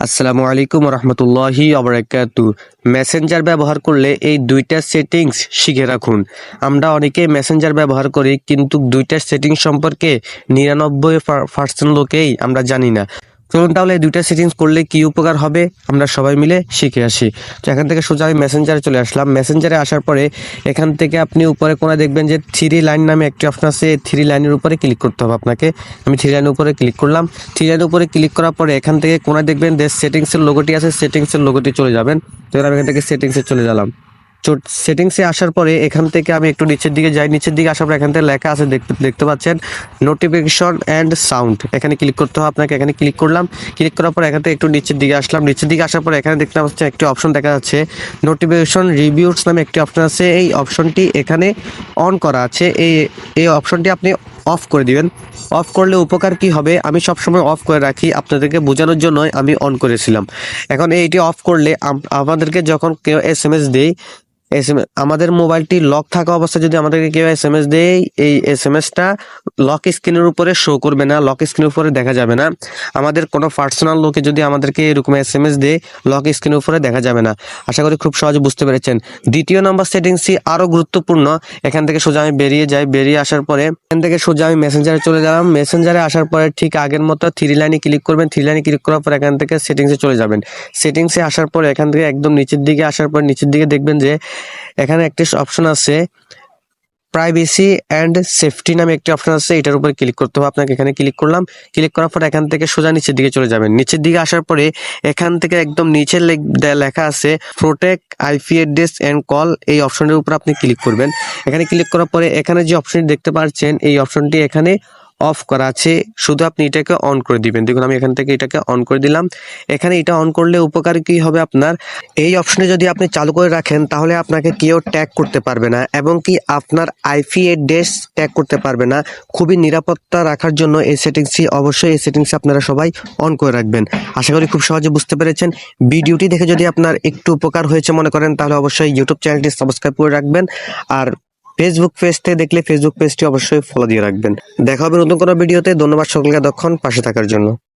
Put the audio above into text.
আসসালামু আলাইকুম রহমতুল্লাহি অবরাকাতু। মেসেঞ্জার ব্যবহার করলে এই দুইটা সেটিংস শিখে রাখুন। আমরা অনেকেই মেসেঞ্জার ব্যবহার করি, কিন্তু দুইটা সেটিংস সম্পর্কে 99% লোকেই আমরা জানি না। চলুন তাহলে এই দুইটা সেটিংস করলে কি উপকার হবে আমরা সবাই মিলে শিখে আসি। তো এখান থেকে সোজা আমি মেসেঞ্জারে চলে আসলাম। মেসেঞ্জারে আসার পরে এখান থেকে আপনি উপরে কোণে দেখবেন যে 3 লাইন নামে একটি অপশন আছে। এই 3 লাইনের উপরে ক্লিক করতে হবে আপনাকে। আমি 3 লাইনের উপরে ক্লিক করলাম। 3 লাইনের উপরে ক্লিক করার পরে এখান থেকে কোণে দেখবেন যে সেটিংসের লোগোটি আছে, সেটিংসের লোগোটি চলে যাবেন। তো আমি এখান থেকে সেটিংসে চলে গেলাম। সেটিংসে আসার পরে এখান থেকে আমি একটু নিচের দিকে যাই। নিচের দিকে আসার পর এখান থেকে লেখা আছে, দেখতে পাচ্ছেন নোটিফিকেশন অ্যান্ড সাউন্ড। এখানে ক্লিক করতে হবে আপনাকে। এখানে ক্লিক করলাম। ক্লিক করার পর এখান থেকে একটু নিচের দিকে আসলাম। নিচের দিকে আসার পর এখানে দেখতে পাচ্ছেন একটি অপশন দেখা যাচ্ছে, নোটিফিকেশন রিভিউস নামে একটি অপশন আছে। এই অপশনটি এখানে অন করা আছে। এই অপশনটি আপনি অফ করে দিবেন। অফ করলে উপকার কি হবে, আমি সবসময় অফ করে রাখি, আপনাদেরকে বোঝানোর জন্যই আমি অন করেছিলাম। এখন এইটি অফ করলে আমাদেরকে যখন কেউ SMS দেয়, আমাদের মোবাইলটি লক থাকা অবস্থায় যদি আমাদেরকে কেউ SMS দেয়, এই SMSটা লক স্ক্রিনের উপরে শো করবে না, লক স্ক্রিনের উপরে দেখা যাবে না। আমাদের কোনো পার্সোনাল লোকে যদি আমাদেরকে এরকম SMS দেয়, লক স্ক্রিনের উপরে দেখা যাবে না। আশা করি খুব সহজে বুঝতে পেরেছেন। দ্বিতীয় নম্বর সেটিংসটি আরও গুরুত্বপূর্ণ। এখান থেকে সোজা আমি বেরিয়ে যাই। বেরিয়ে আসার পরে এখান থেকে সোজা আমি মেসেঞ্জারে চলে গেলাম। মেসেঞ্জারে আসার পরে ঠিক আগের মতো 3 লাইনে ক্লিক করবেন। 3 লাইনে ক্লিক করার পর এখান থেকে সেটিংসে চলে যাবেন। সেটিংসে আসার পরে এখান থেকে একদম নিচের দিকে আসার পর নিচের দিকে দেখবেন যে এখানে একটি অপশন আছে, প্রাইভেসি অ্যান্ড সেফটি নামে একটি অপশন আছে। এটার উপরে ক্লিক করতে হবে আপনাকে। এখানে ক্লিক করলাম। ক্লিক করার পর এখান থেকে সোজা নিচের দিকে চলে যাবেন। নিচের দিকে আসার পরে এখান থেকে একদম নিচে লেখা আছে protect IP address and call. এই অপশনের উপর আপনি ক্লিক করবেন। এখানে ক্লিক করার পরে এখানে যে অপশনটি দেখতে পাচ্ছেন, এই অপশনটি এখানে অফ করা আছে, শুধু আপনি এটাকে অন করে দিবেন। দেখুন আমি এখান থেকে এটাকে অন করে দিলাম। এখানে এটা অন করলে উপকার কি হবে আপনার, এই অপশনে যদি আপনি চালু করে রাখেন তাহলে আপনাকে কেউ ট্যাগ করতে পারবে না, এবং কি আপনার আইপি অ্যাড্রেস ট্যাগ করতে পারবে না। খুবই নিরাপত্তা রাখার জন্য এই সেটিংসটি অবশ্যই আপনারা সবাই অন করে রাখবেন। আশা করি খুব সহজে বুঝতে পেরেছেন। ভিডিওটি দেখে যদি আপনার একটু উপকার হয়েছে মনে করেন, তাহলে অবশ্যই ইউটিউব চ্যানেলটি সাবস্ক্রাইব করে রাখবেন। আর ফেসবুক পেজ থেকে দেখলে ফেসবুক পেজটি অবশ্যই ফলো দিয়ে রাখবেন। দেখা হবে নতুন কোনো ভিডিওতে। ধন্যবাদ সকলকে এতক্ষণ পাশে থাকার জন্য।